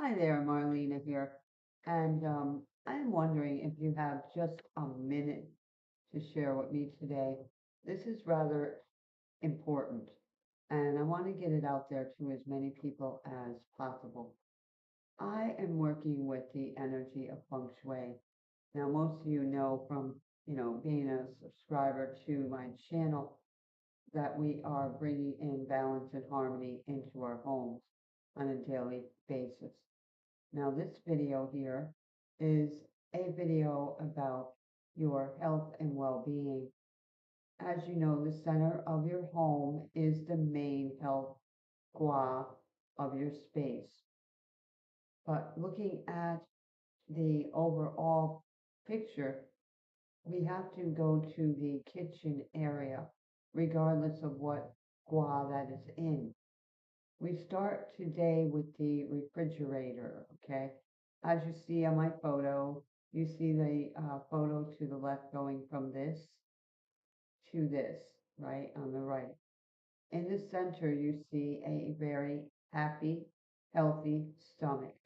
Hi there, Marlena here. And I'm wondering if you have just a minute to share with me today. This is rather important, and I want to get it out there to as many people as possible. I am working with the energy of Feng Shui. Now, most of you know from, being a subscriber to my channel that we are bringing in balance and harmony into our homes on a daily basis. Now, this video here is a video about your health and well-being. As you know, the center of your home is the main health gua of your space. But looking at the overall picture, we have to go to the kitchen area, regardless of what gua that is in. We start today with the refrigerator, okay? As you see on my photo, you see the photo to the left going from this to this, right, on the right. In the center, you see a very happy, healthy stomach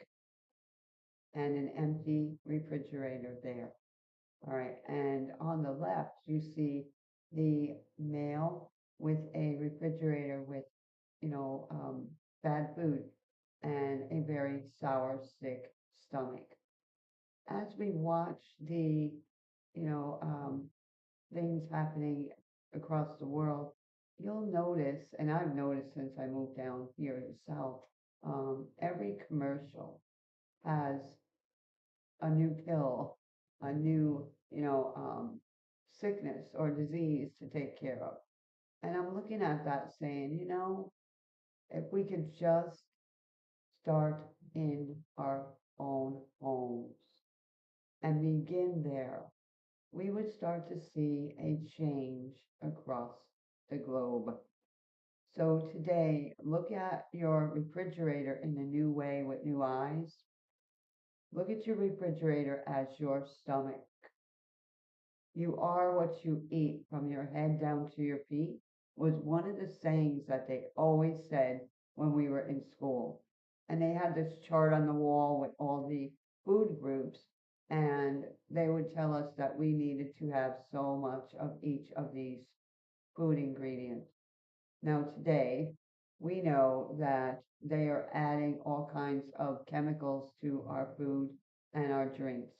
and an empty refrigerator there. All right, and on the left, you see the male with a refrigerator with, you know, um, bad food and a very sour, sick stomach. As we watch the, you know, um, things happening across the world, you'll notice, and I've noticed since I moved down here to South, every commercial has a new pill, a new, sickness or disease to take care of. And I'm looking at that saying, if we could just start in our own homes and begin there, we would start to see a change across the globe. So today, look at your refrigerator in a new way with new eyes. Look at your refrigerator as your stomach. You are what you eat from your head down to your feet was one of the sayings that they always said when we were in school. And they had this chart on the wall with all the food groups, and they would tell us that we needed to have so much of each of these food ingredients. Now, today, we know that they are adding all kinds of chemicals to our food and our drinks.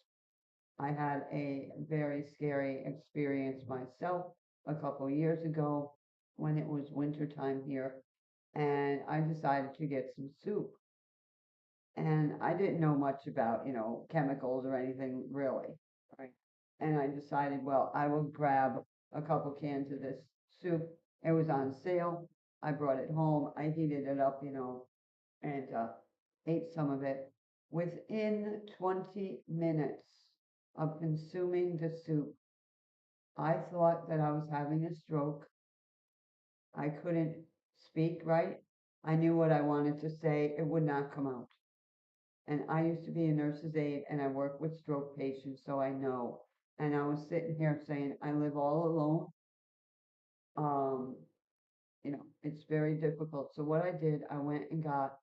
I had a very scary experience myself a couple years ago when it was wintertime here, and I decided to get some soup. And I didn't know much about, chemicals or anything really, right? And I decided, well, I will grab a couple cans of this soup. It was on sale. I brought it home. I heated it up, and ate some of it. Within 20 minutes of consuming the soup, I thought that I was having a stroke. I couldn't speak right. I knew what I wanted to say. It would not come out. And I used to be a nurse's aide and I work with stroke patients, so I know. And I was sitting here saying, I live all alone. Um, it's very difficult. So what I did, I went and got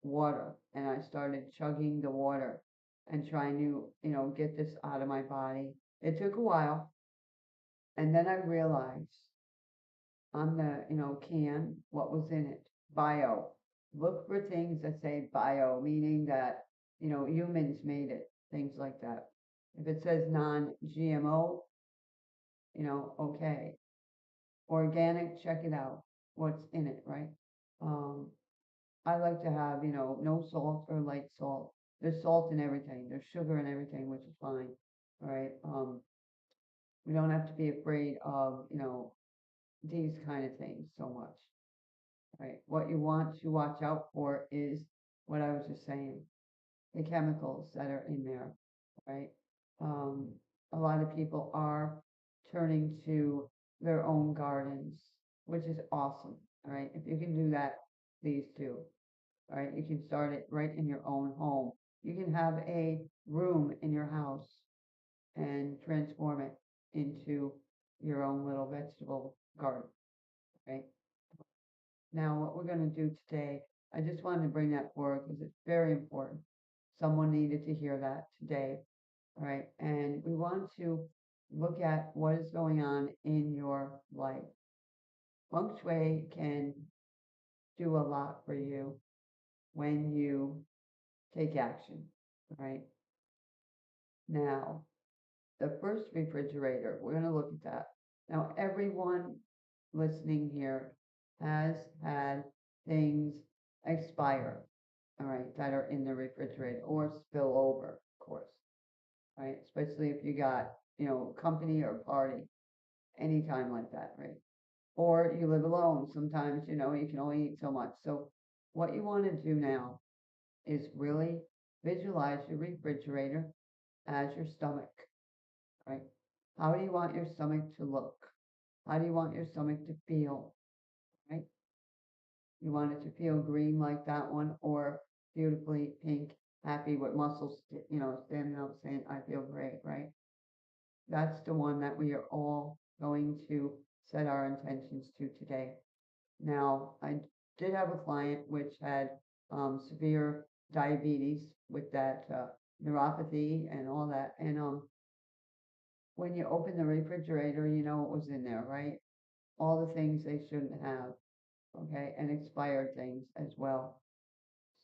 water and I started chugging the water and trying to, get this out of my body. It took a while. And then I realized on the, can what was in it. Bio. Look for things that say bio, meaning that, humans made it, things like that. If it says non-GMO, okay. Organic, check it out. What's in it, right? Um, I like to have, no salt or light salt. There's salt in everything. There's sugar in everything, which is fine. All right. We don't have to be afraid of, these kind of things so much. Right. What you want to watch out for is what I was just saying, the chemicals that are in there, right? Um, a lot of people are turning to their own gardens, which is awesome. All right. If you can do that, please do. All right. You can start it right in your own home. You can have a room in your house and transform it into your own little vegetable garden, right? Now, what we're going to do today I just wanted to bring that forward because it's very important. Someone needed to hear that today. All right. And we want to look at what is going on in your life. Feng Shui can do a lot for you when you take action. All right. Now, the first refrigerator, we're going to look at that. Now, everyone listening here has had things expire, all right, that are in the refrigerator or spill over, of course, right? Especially if you got, company or party, anytime like that, right? Or you live alone. Sometimes, you can only eat so much. So, what you want to do now is really visualize your refrigerator as your stomach, right? How do you want your stomach to look? How do you want your stomach to feel, right? You want it to feel green like that one or beautifully pink, happy with muscles, standing up saying, I feel great, right? That's the one that we are all going to set our intentions to today. Now, I did have a client which had severe diabetes with that neuropathy and all that. And when you open the refrigerator, you know what was in there, right? All the things they shouldn't have, okay, and expired things as well.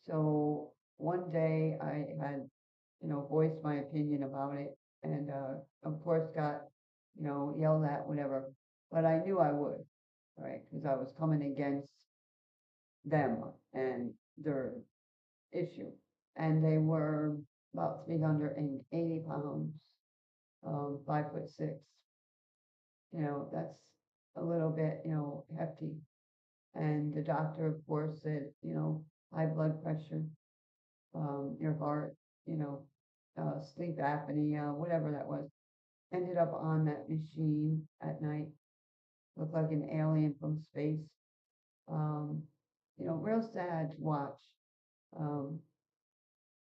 So one day I had, voiced my opinion about it, and of course got, yelled at, whatever. But I knew I would, right? Because I was coming against them and their issue. And they were about 380 pounds, 5'6". That's a little bit, hefty. And the doctor, of course, said, high blood pressure, your heart, sleep apnea, whatever that was. Ended up on that machine at night, looked like an alien from space. Um, real sad to watch. Um,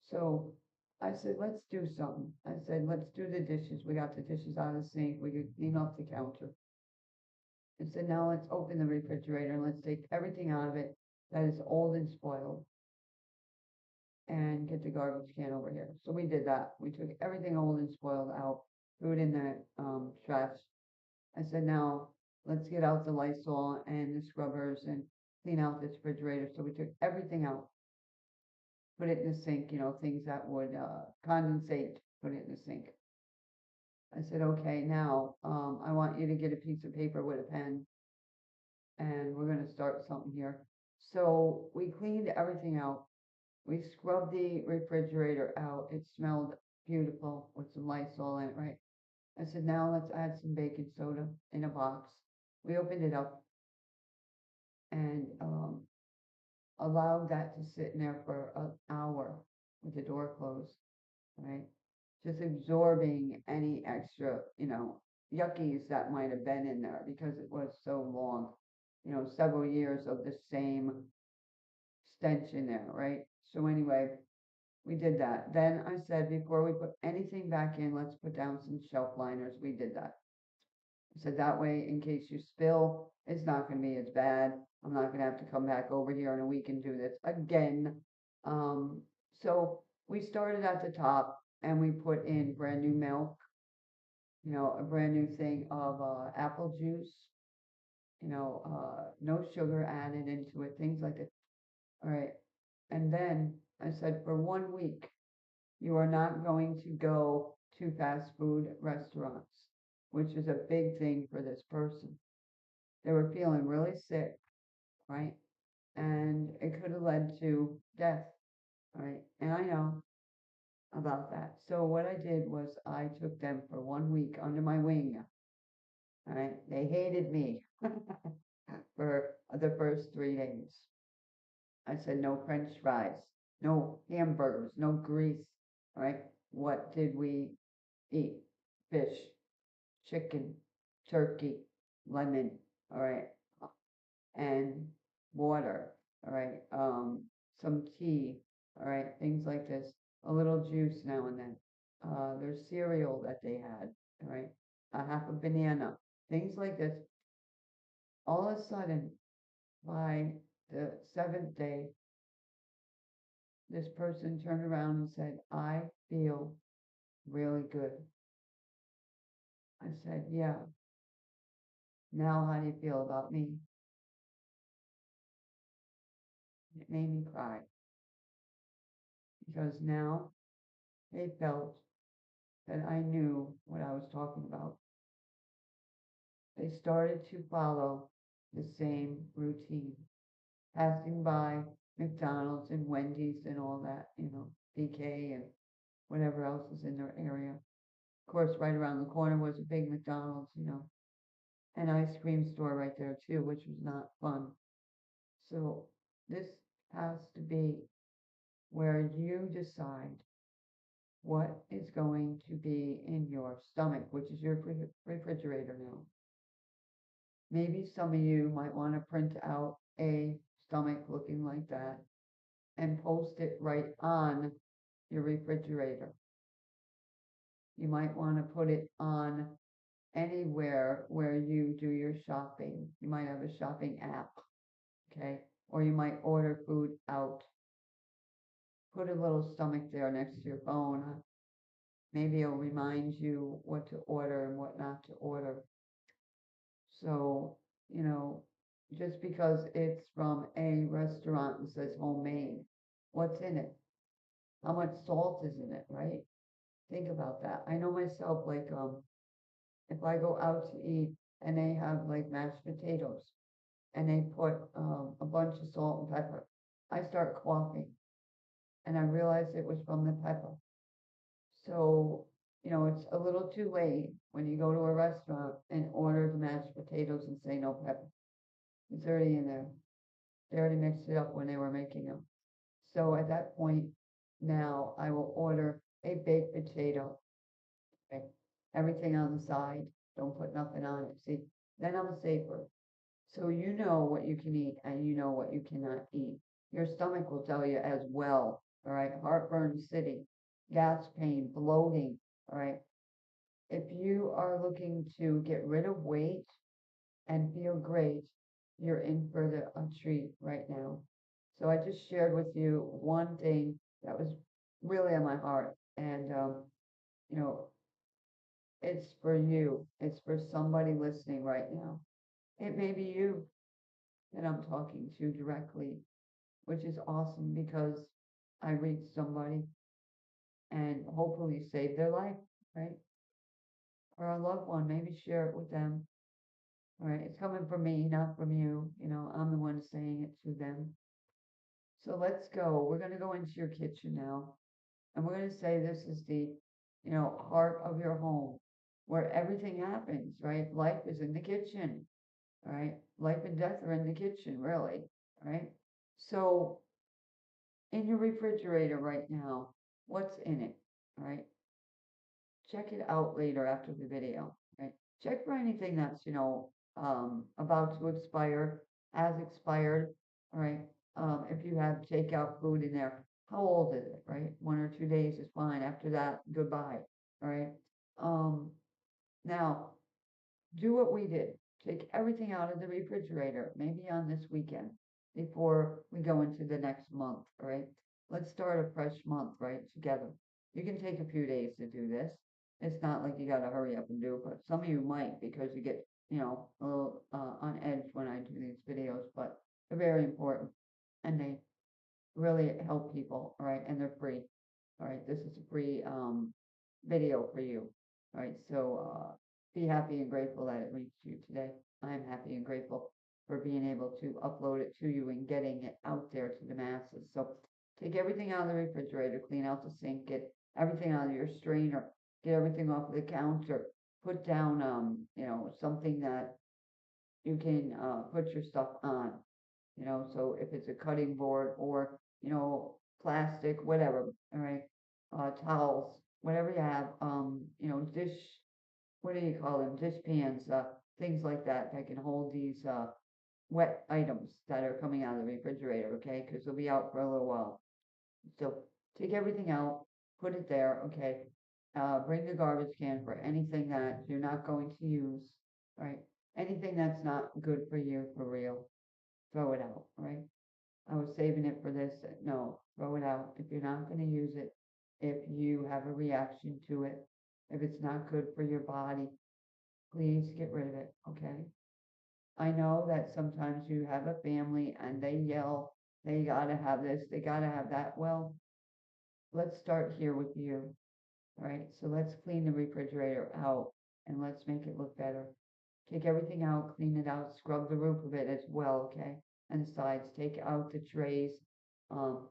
so I said, let's do something. I said, let's do the dishes. We got the dishes out of the sink. We could clean off the counter. I said, now let's open the refrigerator and let's take everything out of it that is old and spoiled and get the garbage can over here. So we did that. We took everything old and spoiled out, threw it in the trash. I said, now let's get out the Lysol and the scrubbers and clean out this refrigerator. So we took everything out, put it in the sink, things that would condensate, put it in the sink. I said, okay, now I want you to get a piece of paper with a pen and we're going to start something here. So we cleaned everything out. We scrubbed the refrigerator out. It smelled beautiful with some Lysol in it, right? I said, now let's add some baking soda in a box. We opened it up and allowed that to sit in there for an hour with the door closed, right? Just absorbing any extra, yuckies that might have been in there because it was so long, several years of the same stench in there, right? So anyway, we did that. Then I said, before we put anything back in, let's put down some shelf liners. We did that. I said, that way, in case you spill, it's not going to be as bad. I'm not going to have to come back over here in a week and do this again. So we started at the top and we put in brand new milk, a brand new thing of apple juice, no sugar added into it, things like that. All right. And then I said, for 1 week, you are not going to go to fast food restaurants, which is a big thing for this person. They were feeling really sick, right? And it could have led to death, right? And I know about that. So what I did was I took them for 1 week under my wing. All right. They hated me for the first 3 days. I said, no French fries, no hamburgers, no grease. All right. What did we eat? Fish, chicken, turkey, lemon. All right. And water. All right. Some tea. All right. Things like this. A little juice now and then. There's cereal that they had. All right. A half a banana. Things like this. All of a sudden, by the seventh day, This person turned around and said, I feel really good. I said, yeah. Now how do you feel about me? It made me cry because now they felt that I knew what I was talking about. They started to follow the same routine, passing by McDonald's and Wendy's and all that, BK and whatever else is in their area. Of course, right around the corner was a big McDonald's, an ice cream store right there too, which was not fun. So this has to be where you decide what is going to be in your stomach, which is your refrigerator now. Maybe some of you might want to print out a stomach looking like that and post it right on your refrigerator. You might want to put it on anywhere where you do your shopping. You might have a shopping app, okay? Or you might order food out. Put a little stomach there next to your phone. Maybe it'll remind you what to order and what not to order. So, you know, just because it's from a restaurant and says homemade, what's in it? How much salt is in it, right? Think about that. I know myself, like, if I go out to eat and they have like mashed potatoes and they put a bunch of salt and pepper, I start coughing and I realize it was from the pepper. So, it's a little too late when you go to a restaurant and order the mashed potatoes and say no pepper. It's already in there. They already mixed it up when they were making them. So at that point, now I will order a baked potato. Okay? Everything on the side. Don't put nothing on it. See, then I'm safer. So you know what you can eat and you know what you cannot eat. Your stomach will tell you as well. All right. Heartburn city, gas pain, bloating. All right. If you are looking to get rid of weight and feel great, you're in for a treat right now. So I just shared with you one thing that was really on my heart. And, you know, it's for you. It's for somebody listening right now. It may be you that I'm talking to directly, which is awesome because I reached somebody and hopefully saved their life, right? Or a loved one, maybe share it with them. All right, it's coming from me, not from you. I'm the one saying it to them. So let's go. We're going to go into your kitchen now. And we're going to say this is the, heart of your home where everything happens, right? Life is in the kitchen, all right? Life and death are in the kitchen, really, all right? So in your refrigerator right now, what's in it, all right? Check it out later after the video, right? Check for anything that's, about to expire, has expired, all right? If you have takeout food in there, how old is it, right? 1 or 2 days is fine. After that, goodbye, all right? Um, Now, do what we did. Take everything out of the refrigerator, maybe on this weekend before we go into the next month, all right? Let's start a fresh month, right, together. You can take a few days to do this. It's not like you got to hurry up and do it, but some of you might because you get, a little on edge when I do these videos, but they're very important and they really help people, all right? And they're free, all right? This is a free video for you, all right? So be happy and grateful that it reached you today. I'm happy and grateful for being able to upload it to you and getting it out there to the masses. So take everything out of the refrigerator, clean out the sink, get everything out of your strainer, get everything off the counter, put down, something that you can put your stuff on, so if it's a cutting board or, plastic, whatever, all right, towels, whatever you have, dish, what do you call them, dish pans, things like that that can hold these wet items that are coming out of the refrigerator, okay, because they'll be out for a little while. So take everything out, put it there, okay, bring the garbage can for anything that you're not going to use, right, anything that's not good for you for real, throw it out, right? I was saving it for this. No, throw it out. If you're not going to use it, if you have a reaction to it, if it's not good for your body, please get rid of it, okay? I know that sometimes you have a family and they yell, they gotta have this, they gotta have that. Well, let's start here with you. All right, so let's clean the refrigerator out and let's make it look better. Take everything out, clean it out, scrub the roof of it as well, okay? And the sides, take out the trays, um,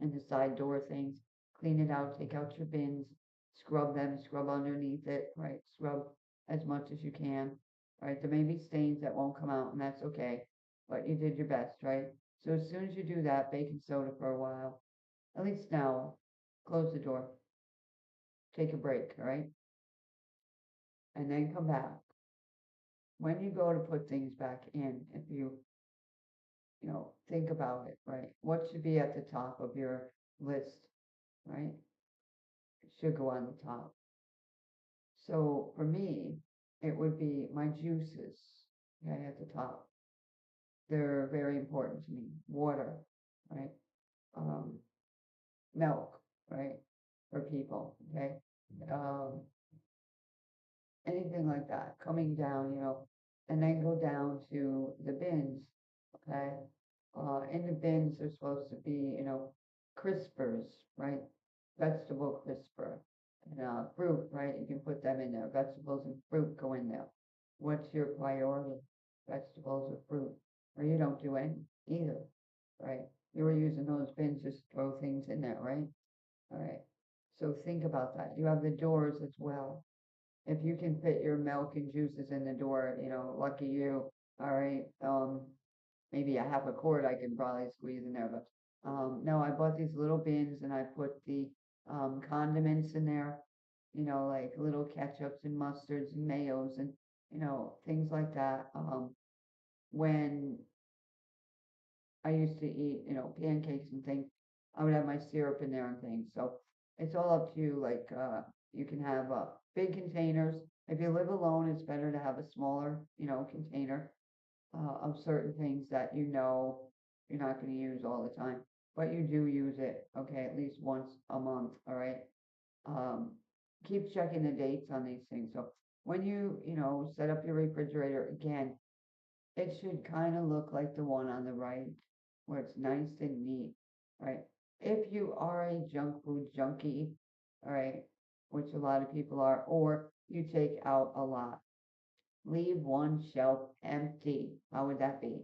and the side door things, clean it out, take out your bins, scrub them, scrub underneath it, right? Scrub as much as you can, right? There may be stains that won't come out, and that's okay, but you did your best, right? So as soon as you do that, baking soda for a while, at least now, close the door, take a break, all right? And then come back. When you go to put things back in, if think about it, right? What should be at the top of your list, right? It should go on the top. So for me, it would be my juices, okay, at the top. They're very important to me. Water, right? Um, Milk, right? For people, okay? Um, Anything like that, coming down, and then go down to the bins, okay? In the bins are supposed to be, crispers, right? Vegetable crisper and fruit, right? You can put them in there. Vegetables and fruit go in there. What's your priority? Vegetables or fruit? Or you don't do any either, right? You were using those bins just to throw things in there, right? All right. So think about that. You have the doors as well. If you can fit your milk and juices in the door, lucky you. All right. Maybe a half a quart I can probably squeeze in there, but no, I bought these little bins and I put the condiments in there, like little ketchups and mustards and mayos and things like that. When I used to eat, pancakes and things, I would have my syrup in there and things. So it's all up to you. Like you can have big containers. If you live alone, it's better to have a smaller, container of certain things that you're not going to use all the time, but you do use it, okay, at least once a month, all right? Um, Keep checking the dates on these things. So when you set up your refrigerator again, it should kind of look like the one on the right, where it's nice and neat, right? If you are a junk food junkie, all right, which a lot of people are, or you take out a lot, leave one shelf empty. How would that be?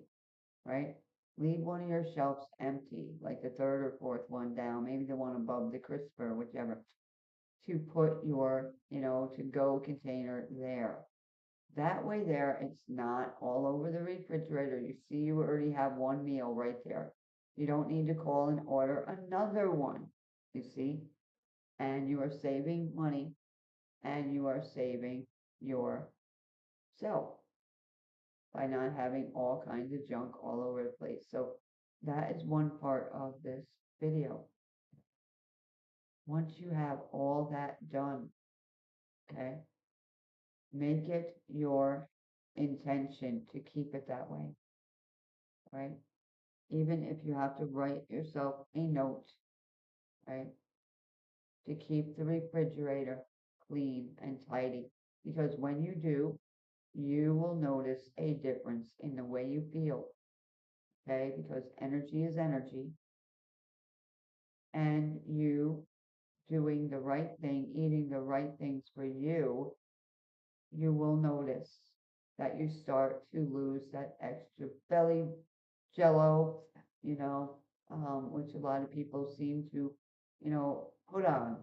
Right? Leave one of your shelves empty, like the third or fourth one down, maybe the one above the crisper, whichever, to put your, to go container there. That way there, it's not all over the refrigerator. You see, you already have one meal right there. You don't need to call and order another one, you see? And you are saving money and you are saving yourself by not having all kinds of junk all over the place. So that is one part of this video. Once you have all that done, okay, make it your intention to keep it that way, right? Even if you have to write yourself a note, right, to keep the refrigerator clean and tidy. Because when you do, you will notice a difference in the way you feel, okay? Because energy is energy, and you doing the right thing, eating the right things for you, you will notice that you start to lose that extra belly jello, which a lot of people seem to, put on.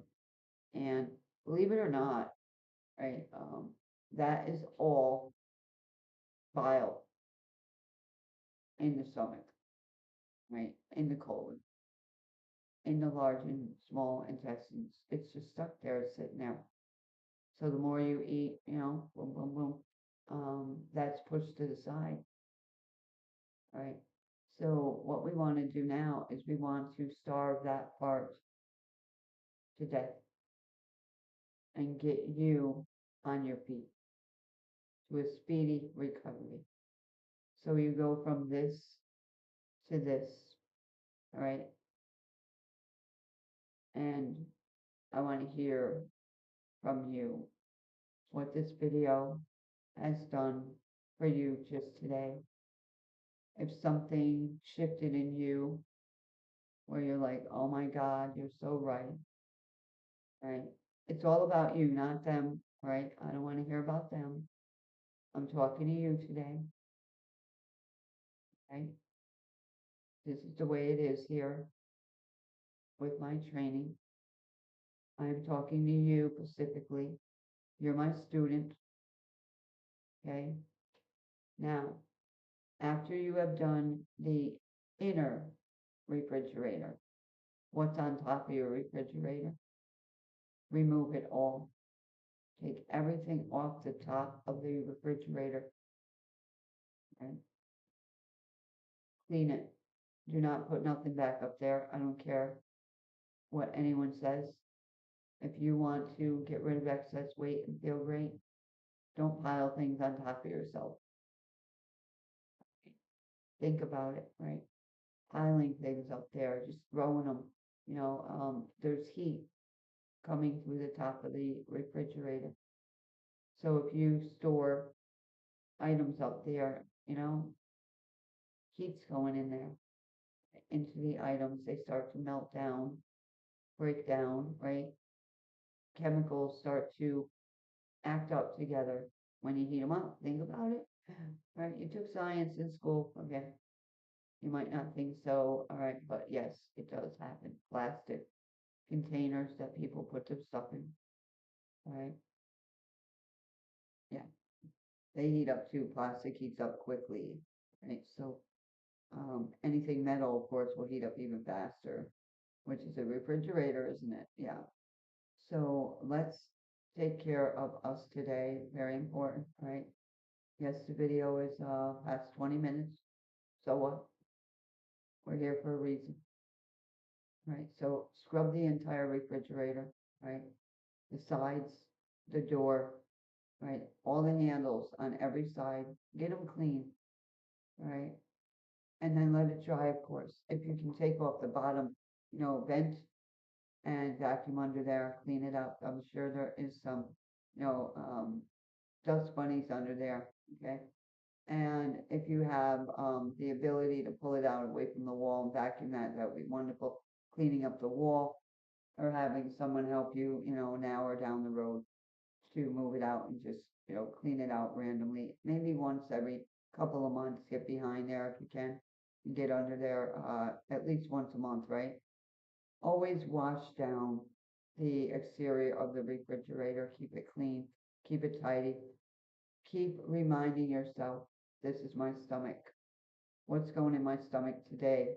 And believe it or not, right, that is all bile in the stomach, right, in the colon, in the large and small intestines. It's just stuck there, sitting there. So the more you eat, boom, boom, boom, that's pushed to the side, right? So what we want to do now is we want to starve that part to death and get you on your feet to a speedy recovery. So you go from this to this, All right. And I want to hear from you what this video has done for you just today. If something shifted in you where you're like, oh my God, you're so right, right? It's all about you, not them, right? I don't want to hear about them. I'm talking to you today, right? This is the way it is here with my training. I'm talking to you specifically. You're my student, okay? Now, after you have done the inner refrigerator, what's on top of your refrigerator? Remove it all. Take everything off the top of the refrigerator and clean it. Do not put nothing back up there. I don't care what anyone says. If you want to get rid of excess weight and feel great, don't pile things on top of yourself. Think about it, right? Piling things up there, just throwing them. There's heat coming through the top of the refrigerator. So if you store items up there, heat's going in there into the items. They start to melt down, break down, right? Chemicals start to act up together when you heat them up. Think about it, right? You took science in school, okay? You might not think so, all right, but yes, it does happen. Plastic containers that people put their stuff in, all right? Yeah, they heat up too. Plastic heats up quickly, right? So anything metal, of course, will heat up even faster, which is a refrigerator, isn't it? Yeah. So let's take care of us today. Very important, right? Yes, the video is past 20 minutes. So what? We're here for a reason, right? So scrub the entire refrigerator, right? The sides, the door, right? All the handles on every side. Get them clean, right? And then let it dry, of course. If you can take off the bottom, vent and vacuum under there, clean it up. I'm sure there is some, dust bunnies under there, okay? And if you have the ability to pull it out away from the wall and vacuum that, that would be wonderful. Cleaning up the wall or having someone help you, an hour down the road to move it out and just, clean it out randomly. Maybe once every couple of months, get behind there if you can. And get under there at least once a month, right? Always wash down the exterior of the refrigerator. Keep it clean. Keep it tidy. Keep reminding yourself, this is my stomach. What's going in my stomach today?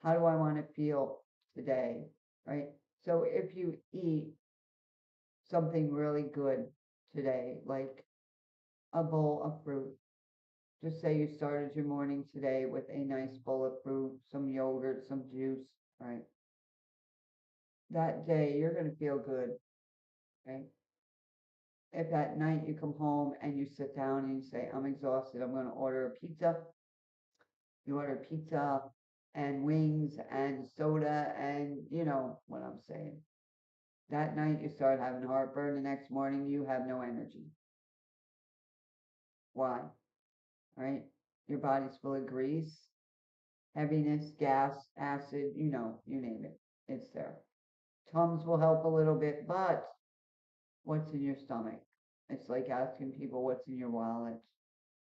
How do I want to feel today? Right? So if you eat something really good today, like a bowl of fruit, just say you started your morning today with a nice bowl of fruit, some yogurt, some juice, right? That day you're going to feel good, okay? If at night you come home and you sit down and you say, I'm exhausted, I'm going to order a pizza, you order pizza and wings and soda and you know what I'm saying. That night you start having heartburn, the next morning you have no energy. Why? Right? Your body's full of grease, heaviness, gas, acid, you name it. It's there. Tums will help a little bit, but what's in your stomach? It's like asking people what's in your wallet,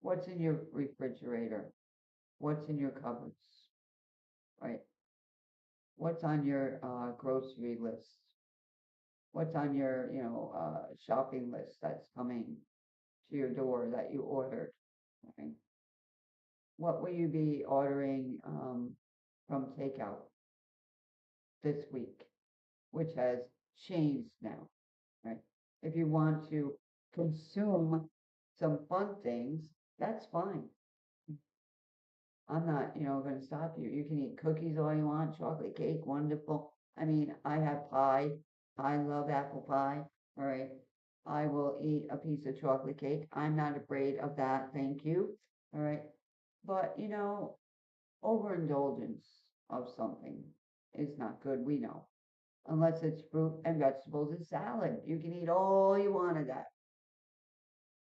what's in your refrigerator, what's in your cupboards, right? What's on your grocery list? What's on your, shopping list that's coming to your door that you ordered, right? What will you be ordering from takeout this week, which has changed now, right? If you want to consume some fun things, that's fine. I'm not, going to stop you. You can eat cookies all you want, chocolate cake, wonderful. I mean, I have pie. I love apple pie. All right. I will eat a piece of chocolate cake. I'm not afraid of that. Thank you. All right. But, overindulgence. of something is not good, we know. Unless it's fruit and vegetables and salad. You can eat all you want of that.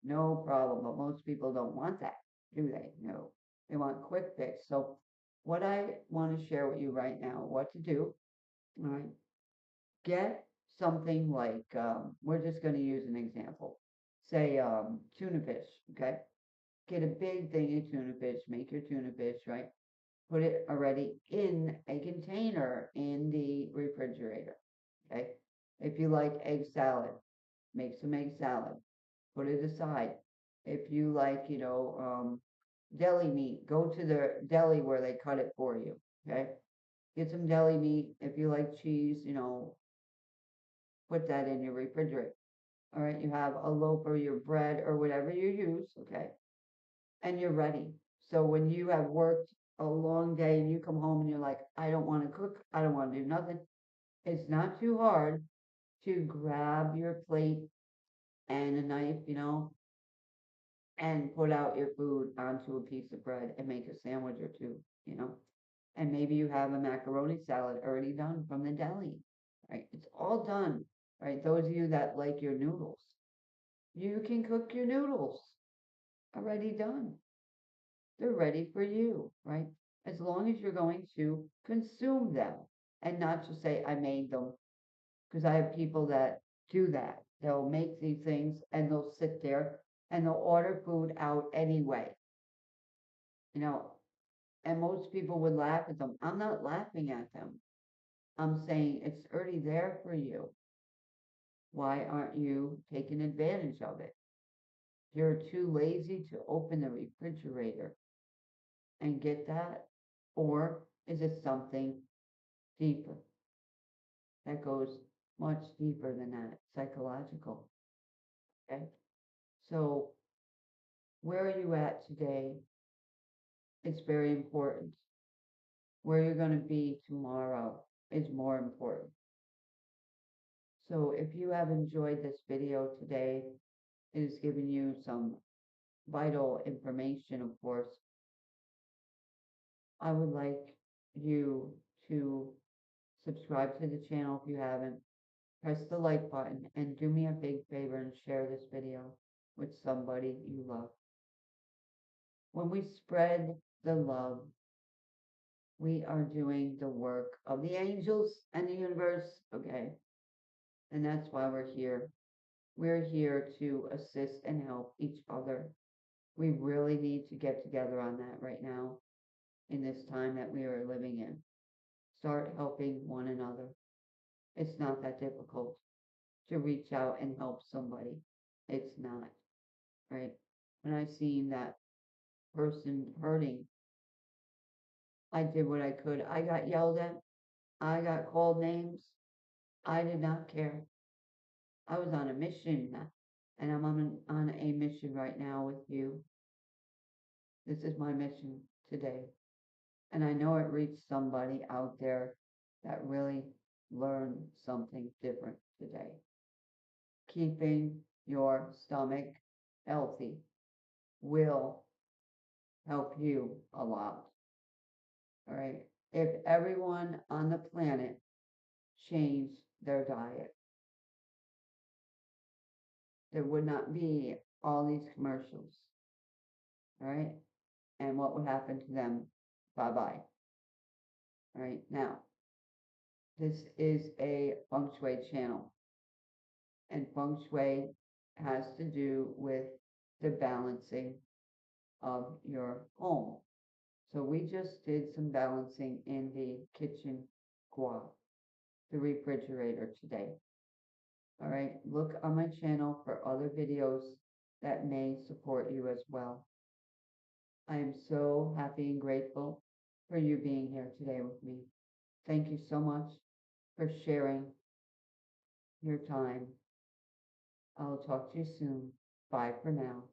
No problem. But most people don't want that, do they? No. They want quick fix. So what I want to share with you right now, what to do, all right, get something like, we're just going to use an example. Say tuna fish, okay? Get a big thing of tuna fish, make your tuna fish, right? Put it already in a container in the refrigerator, okay? If you like egg salad, make some egg salad, put it aside. If you like, deli meat, go to the deli where they cut it for you, okay? Get some deli meat. If you like cheese, put that in your refrigerator. All right, you have a loaf or your bread or whatever you use, okay? And you're ready. So when you have worked a long day and you come home and you're like, I don't want to cook, I don't want to do nothing, it's not too hard to grab your plate and a knife, and put out your food onto a piece of bread and make a sandwich or two. And maybe you have a macaroni salad already done from the deli, right? It's all done, right? Those of you that like your noodles, you can cook your noodles already done. They're ready for you, right? As long as you're going to consume them and not just say, I made them. Because I have people that do that. They'll make these things and they'll sit there and they'll order food out anyway. You know, and most people would laugh at them. I'm not laughing at them. I'm saying it's already there for you. Why aren't you taking advantage of it? You're too lazy to open the refrigerator and get that? Or is it something deeper that goes much deeper than that, psychological? Okay. So, where are you at today? It's very important. Where you're going to be tomorrow is more important. So, if you have enjoyed this video today, it has given you some vital information, of course. I would like you to subscribe to the channel if you haven't. Press the like button and do me a big favor and share this video with somebody you love. When we spread the love, we are doing the work of the angels and the universe, okay? And that's why we're here. We're here to assist and help each other. We really need to get together on that right now in this time that we are living in. Start helping one another. It's not that difficult to reach out and help somebody. It's not, right? When I seen that person hurting, I did what I could. I got yelled at. I got called names. I did not care. I was on a mission, and I'm on a mission right now with you. This is my mission today. And I know it reached somebody out there that really learned something different today. Keeping your stomach healthy will help you a lot. All right. If everyone on the planet changed their diet, there would not be all these commercials. All right. And what would happen to them? Bye bye. All right. Now, this is a Feng Shui channel, and Feng Shui has to do with the balancing of your home. So we just did some balancing in the kitchen gua, the refrigerator today. All right, look on my channel for other videos that may support you as well. I am so happy and grateful for you being here today with me. Thank you so much for sharing your time. I'll talk to you soon. Bye for now.